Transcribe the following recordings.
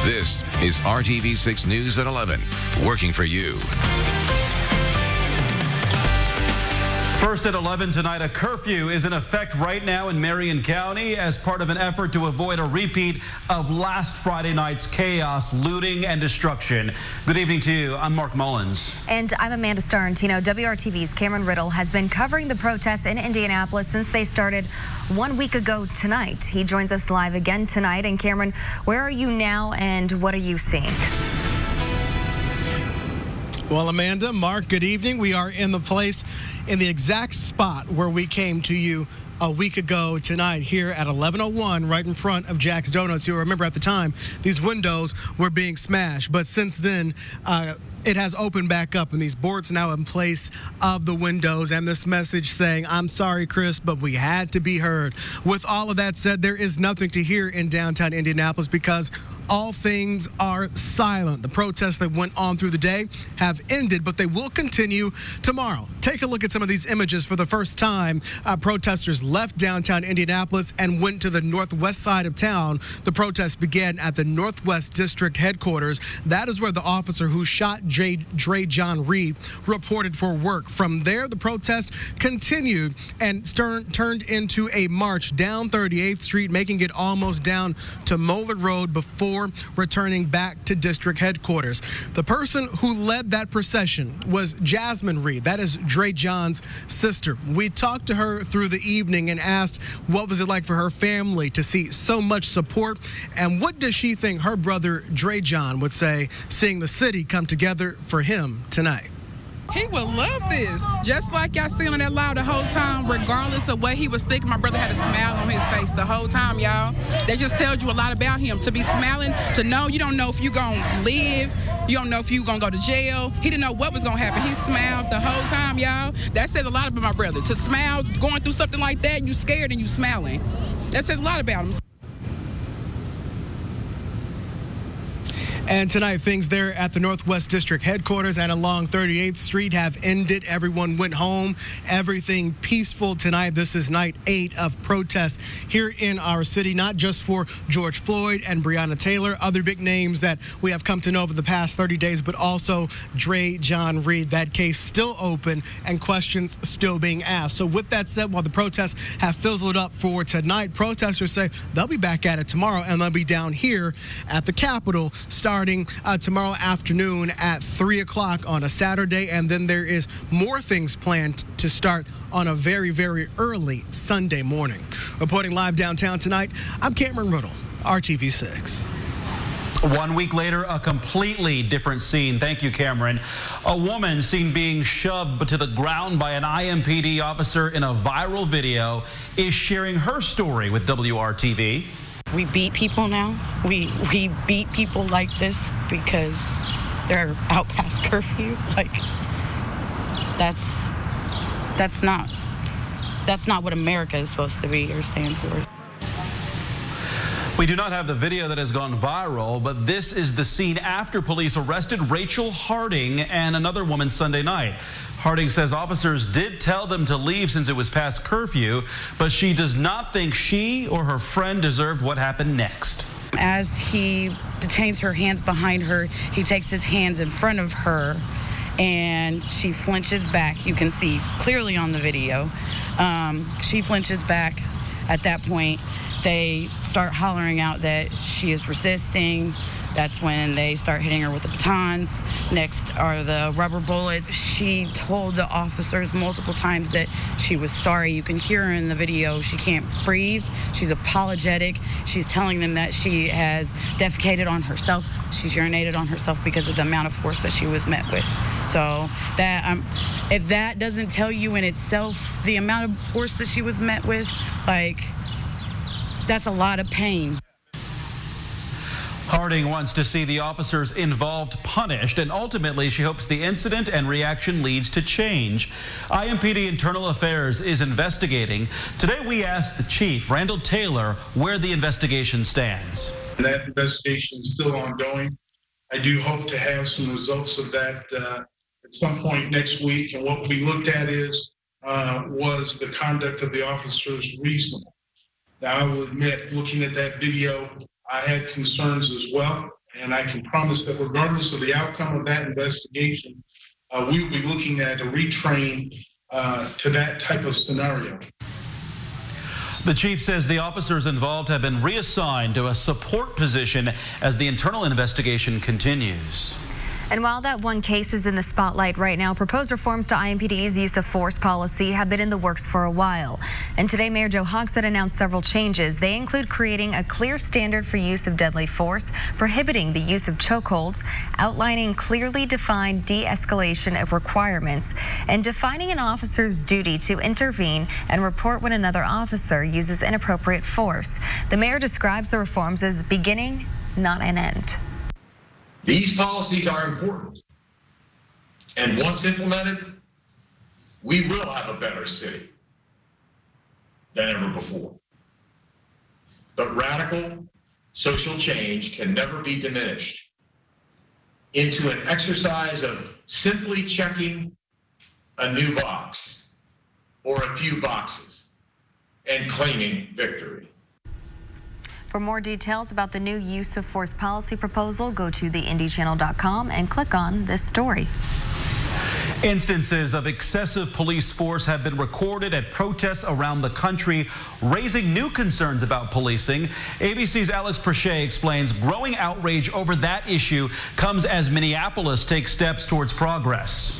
This is RTV6 News at 11, working for you. First at 11 tonight, a curfew is in effect right now in Marion County as part of an effort to avoid a repeat of last Friday night's chaos, looting, and destruction. Good evening to you. I'm Mark Mullins. And I'm Amanda Starantino. WRTV's Cameron Riddle has been covering the protests in Indianapolis since they started 1 week ago tonight. He joins us live again tonight. And Cameron, where are you now and what are you seeing? Well, Amanda, Mark, good evening. We are in the exact spot where we came to you a week ago tonight here at 1101 right in front of Jack's Donuts. You'll remember at the time these windows were being smashed, but since then it has opened back up and these boards now in place of the windows and this message saying, "I'm sorry, Chris, but we had to be heard." With all of that said, there is nothing to hear in downtown Indianapolis because all things are silent. The protests that went on through the day have ended, but they will continue tomorrow. Take a look at some of these images. For the first time, protesters left downtown Indianapolis and went to the northwest side of town. The protest began at the Northwest District headquarters. That is where the officer who shot Dre John Reed reported for work. From there, the protest continued and turned into a march down 38th Street, making it almost down to Moeller Road before returning back to district headquarters. The person who led that procession was Jasmine Reed. That is Dre John's sister. We talked to her through the evening and asked what was it like for her family to see so much support, and what does she think her brother Dre John would say seeing the city come together for him tonight. He would love this. Just like y'all seen on that live the whole time, regardless of what he was thinking, my brother had a smile on his face the whole time, y'all. That just tells you a lot about him. To be smiling, to know you don't know if you're going to live, you don't know if you're going to go to jail. He didn't know what was going to happen. He smiled the whole time, y'all. That says a lot about my brother. To smile, going through something like that, you scared and you smiling. That says a lot about him. And tonight, things there at the Northwest District headquarters and along 38th Street have ended. Everyone went home. Everything peaceful tonight. This is night 8 of protests here in our city, not just for George Floyd and Breonna Taylor, other big names that we have come to know over the past 30 days, but also Dre John Reed. That case still open and questions still being asked. So with that said, while the protests have fizzled up for tonight, protesters say they'll be back at it tomorrow, and they'll be down here at the Capitol starting tomorrow afternoon at 3 o'clock on a Saturday, and then there is more things planned to start on a very, very early Sunday morning. Reporting live downtown tonight, I'm Cameron Riddle, RTV6. 1 week later, a completely different scene. Thank you, Cameron. A woman seen being shoved to the ground by an IMPD officer in a viral video is sharing her story with WRTV. We beat people now. We beat people like this because they're out past curfew. Like, that's not what America is supposed to be or stand for. We do not have the video that has gone viral, but this is the scene after police arrested Rachel Harding and another woman Sunday night. Harding says officers did tell them to leave since it was past curfew, but she does not think she or her friend deserved what happened next. As he detains her, hands behind her, he takes his hands in front of her, and she flinches back. You can see clearly on the video. She flinches back. At that point, they start hollering out that she is resisting. That's when they start hitting her with the batons. Next are the rubber bullets. She told the officers multiple times that she was sorry. You can hear her in the video. She can't breathe. She's apologetic. She's telling them that she has defecated on herself. She's urinated on herself because of the amount of force that she was met with. So that if that doesn't tell you in itself the amount of force that she was met with, like, that's a lot of pain. Harding wants to see the officers involved punished, and ultimately she hopes the incident and reaction leads to change. IMPD Internal Affairs is investigating. Today we asked the chief, Randall Taylor, where the investigation stands. That investigation is still ongoing. I do hope to have some results of that at some point next week, and what we looked at was the conduct of the officers reasonable. Now, I will admit, looking at that video, I had concerns as well. And I can promise that regardless of the outcome of that investigation, we will be looking at a retrain to that type of scenario. The chief says the officers involved have been reassigned to a support position as the internal investigation continues. And while that one case is in the spotlight right now, proposed reforms to IMPD's use of force policy have been in the works for a while. And today, Mayor Joe Hogsett announced several changes. They include creating a clear standard for use of deadly force, prohibiting the use of chokeholds, outlining clearly defined de-escalation requirements, and defining an officer's duty to intervene and report when another officer uses inappropriate force. The mayor describes the reforms as beginning, not an end. These policies are important, and once implemented, we will have a better city than ever before. But radical social change can never be diminished into an exercise of simply checking a new box or a few boxes and claiming victory. For more details about the new use of force policy proposal, go to theindychannel.com and click on this story. Instances of excessive police force have been recorded at protests around the country, raising new concerns about policing. ABC's Alex Perche explains growing outrage over that issue comes as Minneapolis takes steps towards progress.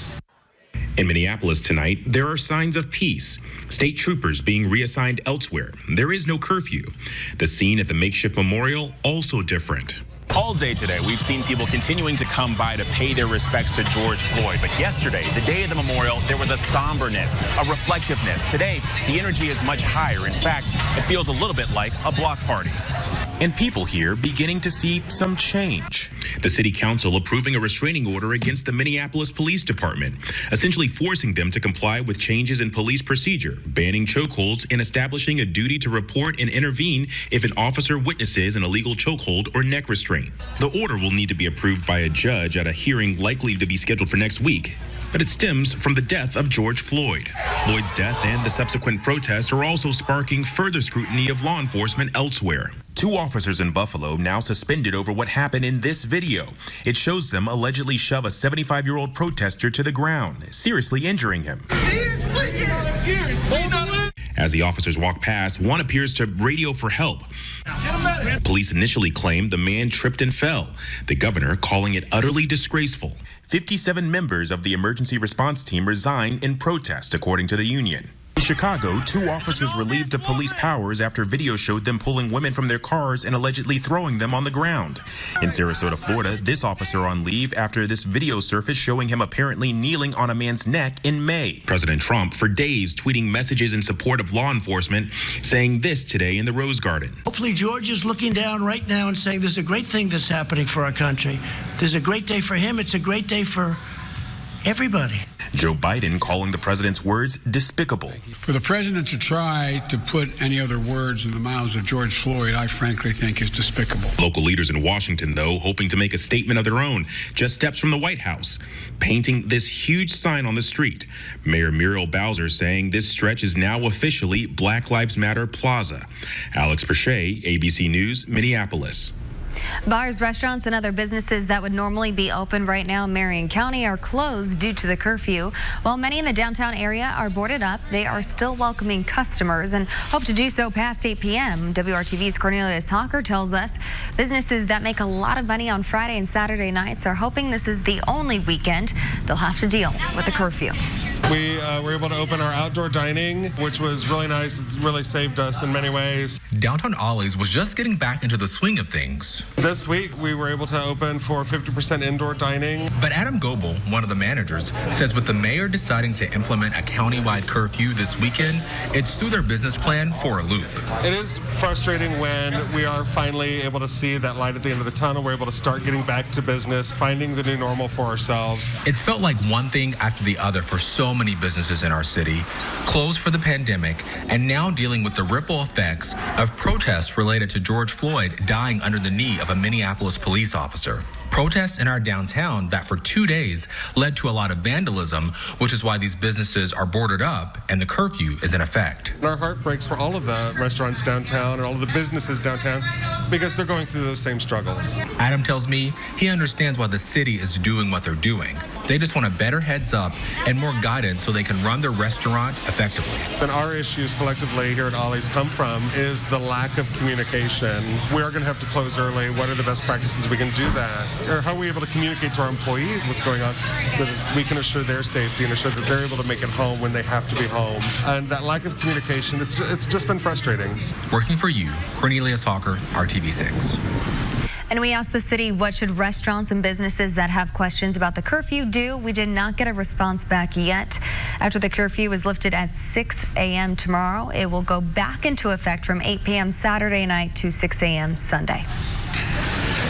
In Minneapolis tonight, there are signs of peace. State troopers being reassigned elsewhere. There is no curfew. The scene at the makeshift memorial also different. All day today, we've seen people continuing to come by to pay their respects to George Floyd. But yesterday, the day of the memorial, there was a somberness, a reflectiveness. Today, the energy is much higher. In fact, it feels a little bit like a block party. And people here beginning to see some change. The city council approving a restraining order against the Minneapolis Police Department, essentially forcing them to comply with changes in police procedure, banning chokeholds and establishing a duty to report and intervene if an officer witnesses an illegal chokehold or neck restraint. The order will need to be approved by a judge at a hearing likely to be scheduled for next week. But it stems from the death of George Floyd. Floyd's death and the subsequent protests are also sparking further scrutiny of law enforcement elsewhere. 2 officers in Buffalo now suspended over what happened in this video. It shows them allegedly shove a 75-year-old protester to the ground, seriously injuring him. As the officers walk past, one appears to radio for help. Police initially claimed the man tripped and fell, the governor calling it utterly disgraceful. 57 members of the emergency response team resigned in protest, according to the union. In Chicago, 2 officers relieved of police powers after video showed them pulling women from their cars and allegedly throwing them on the ground. In Sarasota, Florida, this officer on leave after this video surfaced showing him apparently kneeling on a man's neck in May. President Trump, for days, tweeting messages in support of law enforcement, saying this today in the Rose Garden. Hopefully George is looking down right now and saying this is a great thing that's happening for our country. This is a great day for him. It's a great day for everybody. Joe Biden calling the president's words despicable. For the president to try to put any other words in the mouths of George Floyd, I frankly think is despicable. Local leaders in Washington, though, hoping to make a statement of their own, just steps from the White House, painting this huge sign on the street. Mayor Muriel Bowser saying this stretch is now officially Black Lives Matter Plaza. Alex Perche, ABC News, Minneapolis. Bars, restaurants, and other businesses that would normally be open right now in Marion County are closed due to the curfew. While many in the downtown area are boarded up, they are still welcoming customers and hope to do so past 8 p.m. WRTV's Cornelius Hawker tells us businesses that make a lot of money on Friday and Saturday nights are hoping this is the only weekend they'll have to deal with the curfew. We were able to open our outdoor dining, which was really nice. It really saved us in many ways. Downtown Ollie's was just getting back into the swing of things. This week, we were able to open for 50% indoor dining. But Adam Goebel, one of the managers, says with the mayor deciding to implement a countywide curfew this weekend, it's threw their business plan for a loop. It is frustrating when we are finally able to see that light at the end of the tunnel. We're able to start getting back to business, finding the new normal for ourselves. It's felt like one thing after the other for so many businesses in our city, closed for the pandemic, and now dealing with the ripple effects of protests related to George Floyd dying under the knee of a Minneapolis police officer. Protests in our downtown that for 2 days led to a lot of vandalism, which is why these businesses are boarded up and the curfew is in effect. Our heart breaks for all of the restaurants downtown and all of the businesses downtown because they're going through those same struggles. Adam tells me he understands why the city is doing what they're doing. They just want a better heads up and more guidance so they can run their restaurant effectively. And our issues collectively here at Ollie's come from is the lack of communication. We are going to have to close early. What are the best practices we can do that? Or how are we able to communicate to our employees what's going on so that we can assure their safety and assure that they're able to make it home when they have to be home. And that lack of communication, it's just been frustrating. Working for you, Cornelius Hawker, RTV6. And we asked the city, what should restaurants and businesses that have questions about the curfew do? We did not get a response back yet. After the curfew is lifted at 6 a.m. tomorrow, it will go back into effect from 8 p.m. Saturday night to 6 a.m. Sunday.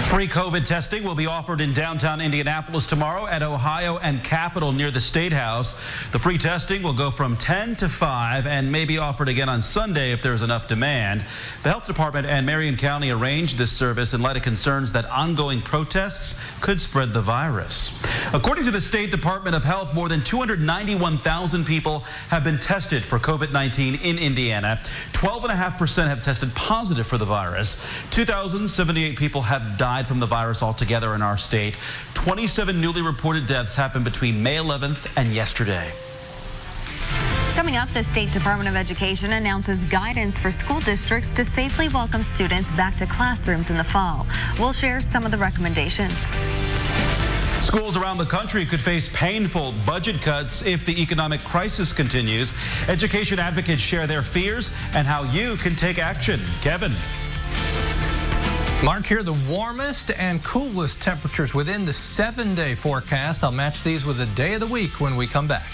Free COVID testing will be offered in downtown Indianapolis tomorrow at Ohio and Capitol near the State House. The free testing will go from 10 to 5 and may be offered again on Sunday if there's enough demand. The Health Department and Marion County arranged this service in light of concerns that ongoing protests could spread the virus. According to the State Department of Health, more than 291,000 people have been tested for COVID-19 in Indiana. 12.5% have tested positive for the virus. 2,078 people have died from the virus altogether in our state. 27 newly reported deaths happened between May 11th and yesterday. Coming up, the State Department of Education announces guidance for school districts to safely welcome students back to classrooms in the fall. We'll share some of the recommendations. Schools around the country could face painful budget cuts if the economic crisis continues. Education advocates share their fears and how you can take action. Kevin. Mark, here the warmest and coolest temperatures within the 7-day forecast. I'll match these with the day of the week when we come back.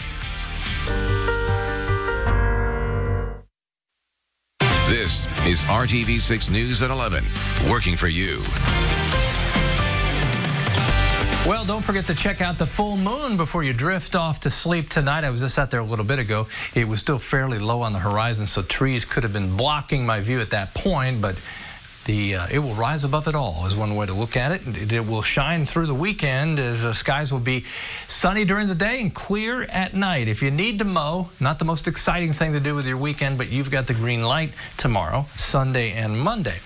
This is RTV6 News at 11, working for you. Well, don't forget to check out the full moon before you drift off to sleep tonight. I was just out there a little bit ago. It was still fairly low on the horizon, so trees could have been blocking my view at that point, but it will rise above it all is one way to look at it. It will shine through the weekend as skies will be sunny during the day and clear at night. If you need to mow, not the most exciting thing to do with your weekend, but you've got the green light tomorrow, Sunday and Monday.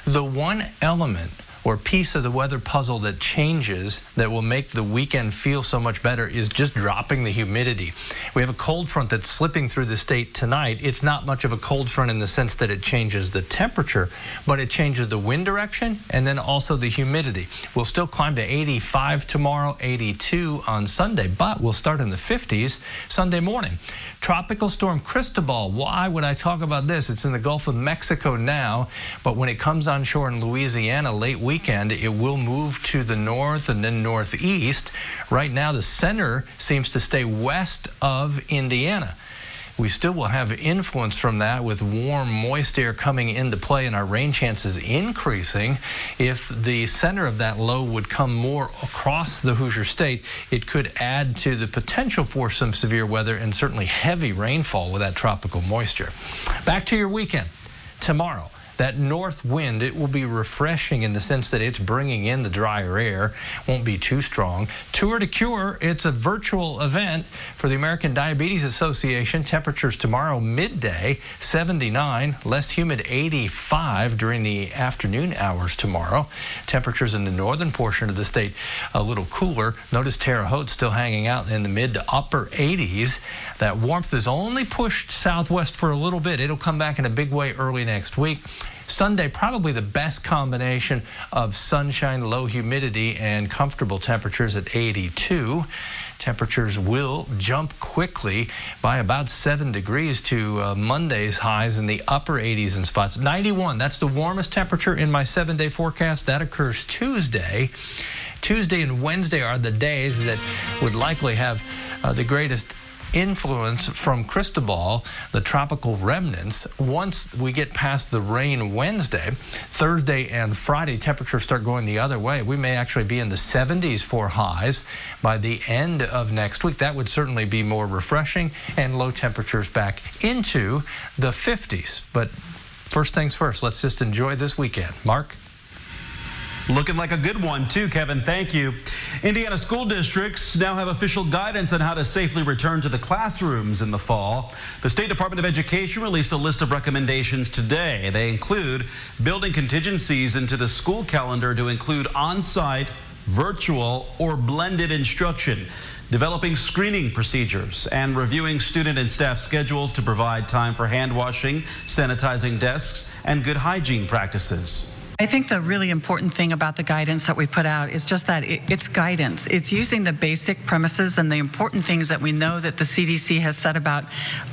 The one element or piece of the weather puzzle that changes that will make the weekend feel so much better is just dropping the humidity. We have a cold front that's slipping through the state tonight. It's not much of a cold front in the sense that it changes the temperature, but it changes the wind direction and then also the humidity. We'll still climb to 85 tomorrow, 82 on Sunday, but we'll start in the 50s Sunday morning. Tropical storm Cristobal. Why would I talk about this? It's in the Gulf of Mexico now, but when it comes on shore in Louisiana late weekend, it will move to the north and then northeast. Right now, the center seems to stay west of Indiana. We still will have influence from that with warm, moist air coming into play and our rain chances increasing. If the center of that low would come more across the Hoosier State, it could add to the potential for some severe weather and certainly heavy rainfall with that tropical moisture. Back to your weekend. Tomorrow, that north wind, it will be refreshing in the sense that it's bringing in the drier air, won't be too strong. Tour to Cure, it's a virtual event for the American Diabetes Association. Temperatures tomorrow midday, 79, less humid 85 during the afternoon hours tomorrow. Temperatures in the northern portion of the state a little cooler. Notice Terre Haute still hanging out in the mid to upper 80s. That warmth is only pushed southwest for a little bit. It'll come back in a big way early next week. Sunday, probably the best combination of sunshine, low humidity, and comfortable temperatures at 82. Temperatures will jump quickly by about 7 degrees to Monday's highs in the upper 80s in spots. 91, that's the warmest temperature in my 7-day forecast. That occurs Tuesday. Tuesday and Wednesday are the days that would likely have the greatest influence from Cristobal, the tropical remnants. Once we get past the rain Wednesday, Thursday and Friday, temperatures start going the other way. We may actually be in the 70s for highs by the end of next week. That would certainly be more refreshing, and low temperatures back into the 50s. But first things first, let's just enjoy this weekend. Mark? Looking like a good one, too, Kevin. Thank you. Indiana school districts now have official guidance on how to safely return to the classrooms in the fall. The State Department of Education released a list of recommendations today. They include building contingencies into the school calendar to include on-site, virtual, or blended instruction, developing screening procedures, and reviewing student and staff schedules to provide time for hand washing, sanitizing desks, and good hygiene practices. I think the really important thing about the guidance that we put out is just that it's guidance. It's using the basic premises and the important things that we know that the CDC has said about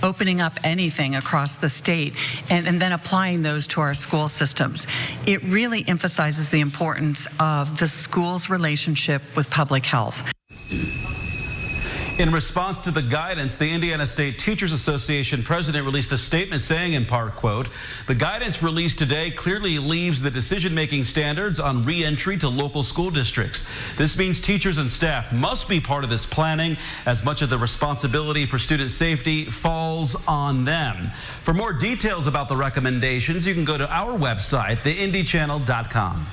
opening up anything across the state and then applying those to our school systems. It really emphasizes the importance of the school's relationship with public health. In response to the guidance, the Indiana State Teachers Association president released a statement saying, in part, quote, "The guidance released today clearly leaves the decision-making standards on re-entry to local school districts. This means teachers and staff must be part of this planning, as much of the responsibility for student safety falls on them." For more details about the recommendations, you can go to our website, theindychannel.com.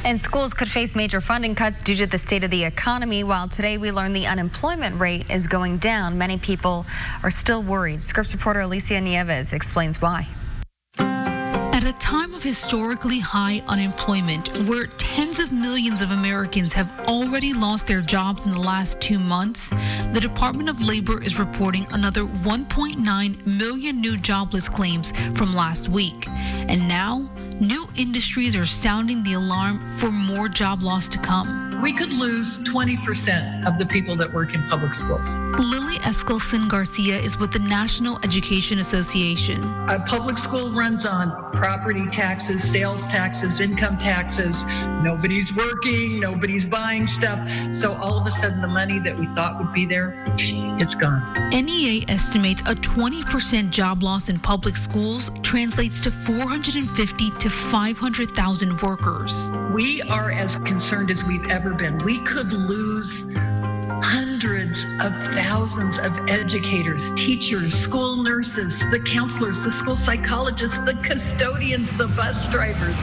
And schools could face major funding cuts due to the state of the economy. While today we learned the unemployment rate is going down, many people are still worried. Scripps reporter Alicia Nieves explains why. At a time of historically high unemployment, where tens of millions of Americans have already lost their jobs in the last 2 months, the Department of Labor is reporting another 1.9 million new jobless claims from last week. And now, new industries are sounding the alarm for more job loss to come. We could lose 20% of the people that work in public schools. Lily Eskelson Garcia is with the National Education Association. A public school runs on property taxes, sales taxes, income taxes. Nobody's working, nobody's buying stuff. So all of a sudden the money that we thought would be there, it's gone. NEA estimates a 20% job loss in public schools translates to 450 to 500,000 workers. We are as concerned as we've ever been. We could lose hundreds of thousands of educators, teachers, school nurses, the counselors, the school psychologists, the custodians, the bus drivers.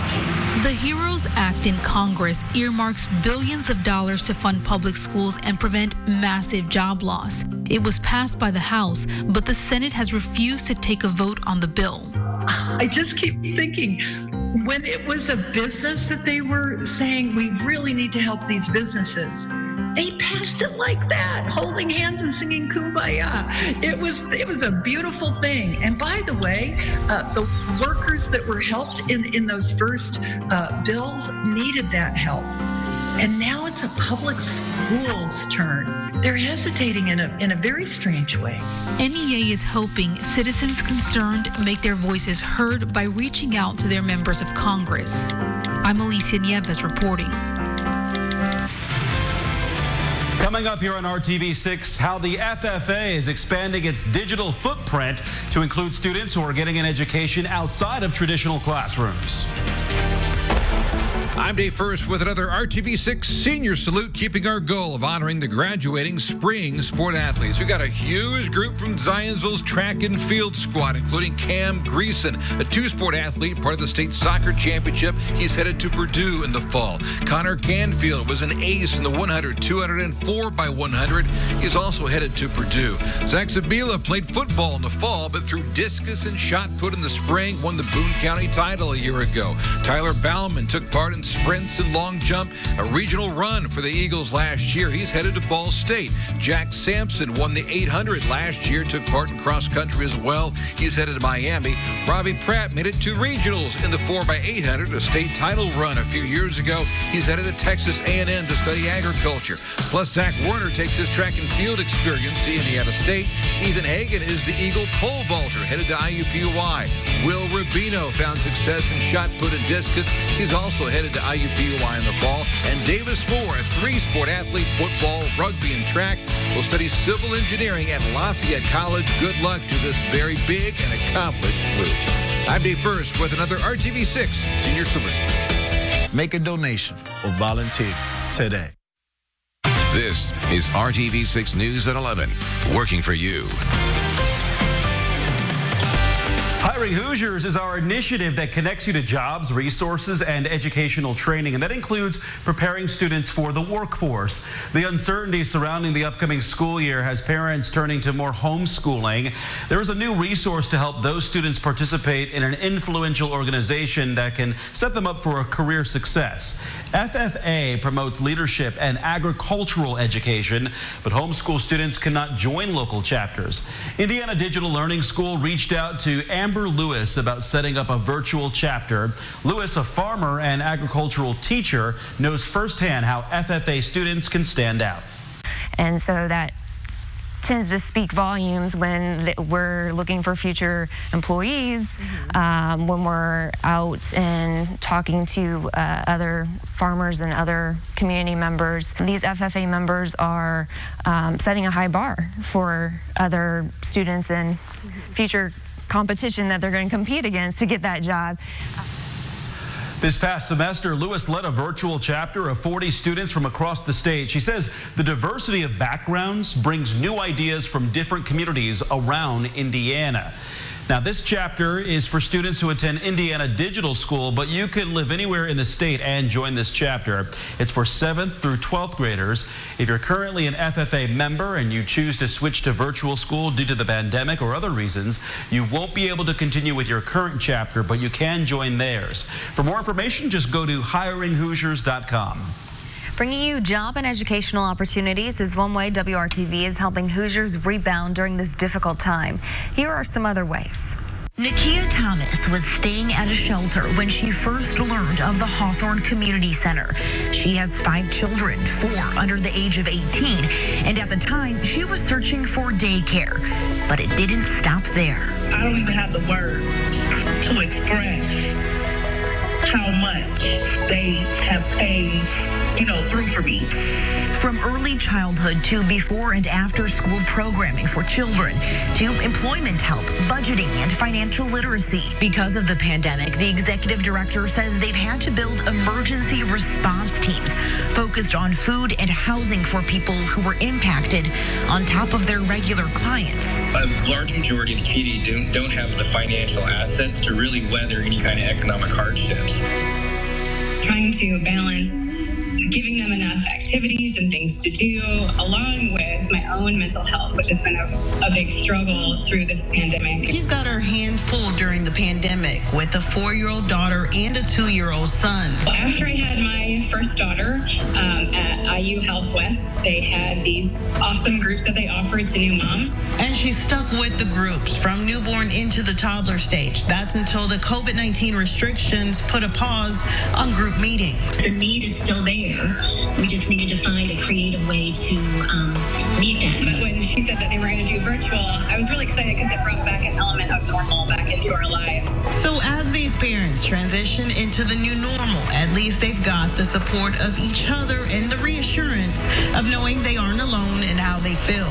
The HEROES Act in Congress earmarks billions of dollars to fund public schools and prevent massive job loss. It was passed by the House, but the Senate has refused to take a vote on the bill. I just keep thinking, when it was a business that they were saying, we really need to help these businesses, they passed it like that, holding hands and singing Kumbaya. It was a beautiful thing. And by the way, the workers that were helped in those first bills needed that help. And now it's a public school's turn. They're hesitating in a very strange way. NEA is hoping citizens concerned make their voices heard by reaching out to their members of Congress. I'm Alicia Nieves reporting. Coming up here on RTV6, how the FFA is expanding its digital footprint to include students who are getting an education outside of traditional classrooms. I'm Dave First with another RTV6 Senior Salute, keeping our goal of honoring the graduating spring sport athletes. We got a huge group from Zionsville's track and field squad, including Cam Greason, a two-sport athlete, part of the state soccer championship. He's headed to Purdue in the fall. Connor Canfield was an ace in the 100, 200, and 4x100. He's also headed to Purdue. Zach Zabila played football in the fall, but threw discus and shot put in the spring, won the Boone County title a year ago. Tyler Bauman took part in sprints and long jump, a regional run for the Eagles last year. He's headed to Ball State. Jack Sampson won the 800 last year, took part in cross country as well. He's headed to Miami. Robbie Pratt made it to regionals in the 4x800, a state title run a few years ago. He's headed to Texas A&M to study agriculture. Plus, Zach Werner takes his track and field experience to Indiana State. Ethan Hagan is the Eagle pole vaulter, headed to IUPUI. Will Rubino found success in shot put and discus. He's also headed to to IUPUI in the fall. And Davis Moore, a three-sport athlete, football, rugby, and track, will study civil engineering at Lafayette College. Good luck to this very big and accomplished group. I'm Dave First with another RTV6 Senior Salute. Make a donation or volunteer today. This is RTV6 News at 11, working for you. Hiring Hoosiers is our initiative that connects you to jobs, resources, and educational training, and that includes preparing students for the workforce. The uncertainty surrounding the upcoming school year has parents turning to more homeschooling. There is a new resource to help those students participate in an influential organization that can set them up for a career success. FFA promotes leadership and agricultural education, but homeschool students cannot join local chapters. Indiana Digital Learning School reached out to Amber Lewis about setting up a virtual chapter. Lewis, a farmer and agricultural teacher, knows firsthand how FFA students can stand out. And so that tends to speak volumes when we're looking for future employees, when we're out and talking to other farmers and other community members. These FFA members are setting a high bar for other students and future competition that they're going to compete against to get that job. This past semester, Lewis led a virtual chapter of 40 students from across the state. She says the diversity of backgrounds brings new ideas from different communities around Indiana. Now, this chapter is for students who attend Indiana Digital School, but you can live anywhere in the state and join this chapter. It's for 7th through 12th graders. If you're currently an FFA member and you choose to switch to virtual school due to the pandemic or other reasons, you won't be able to continue with your current chapter, but you can join theirs. For more information, just go to hiringhoosiers.com. Bringing you job and educational opportunities is one way WRTV is helping Hoosiers rebound during this difficult time. Here are some other ways. Nakia Thomas was staying at a shelter when she first learned of the Hawthorne Community Center. She has 5 children, 4 under the age of 18, and at the time, she was searching for daycare. But it didn't stop there. I don't even have the words to express how much they have paid, through for me. From early childhood to before and after school programming for children, to employment help, budgeting, and financial literacy. Because of the pandemic, the executive director says they've had to build emergency response teams focused on food and housing for people who were impacted on top of their regular clients. A large majority of the community don't have the financial assets to really weather any kind of economic hardships. Trying to balance giving them enough activities and things to do, along with my own mental health, which has been a big struggle through this pandemic. She's got her hands full during the pandemic with a 4-year-old daughter and a 2-year-old son. After I had my first daughter at IU Health West, they had these awesome groups that they offered to new moms. And she's stuck with the groups from newborn into the toddler stage. That's until the COVID-19 restrictions put a pause on group meetings. The need is still there. We just needed to find a creative way to meet that. But when she said that they were going to do virtual, I was really excited because it brought back an element of normal back into our lives. So as these parents transition into the new normal, at least they've got the support of each other and the reassurance of knowing they aren't alone in how they feel.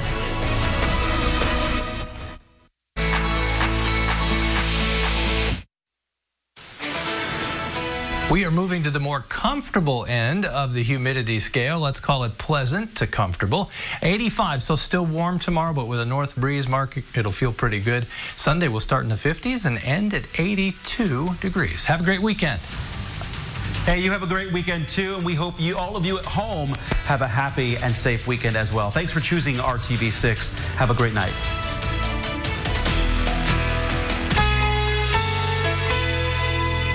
We are moving to the more comfortable end of the humidity scale. Let's call it pleasant to comfortable. 85, so still warm tomorrow, but with a north breeze, Mark, it'll feel pretty good. Sunday will start in the 50s and end at 82 degrees. Have a great weekend. Hey, you have a great weekend too, and we hope all of you at home have a happy and safe weekend as well. Thanks for choosing RTV6. Have a great night.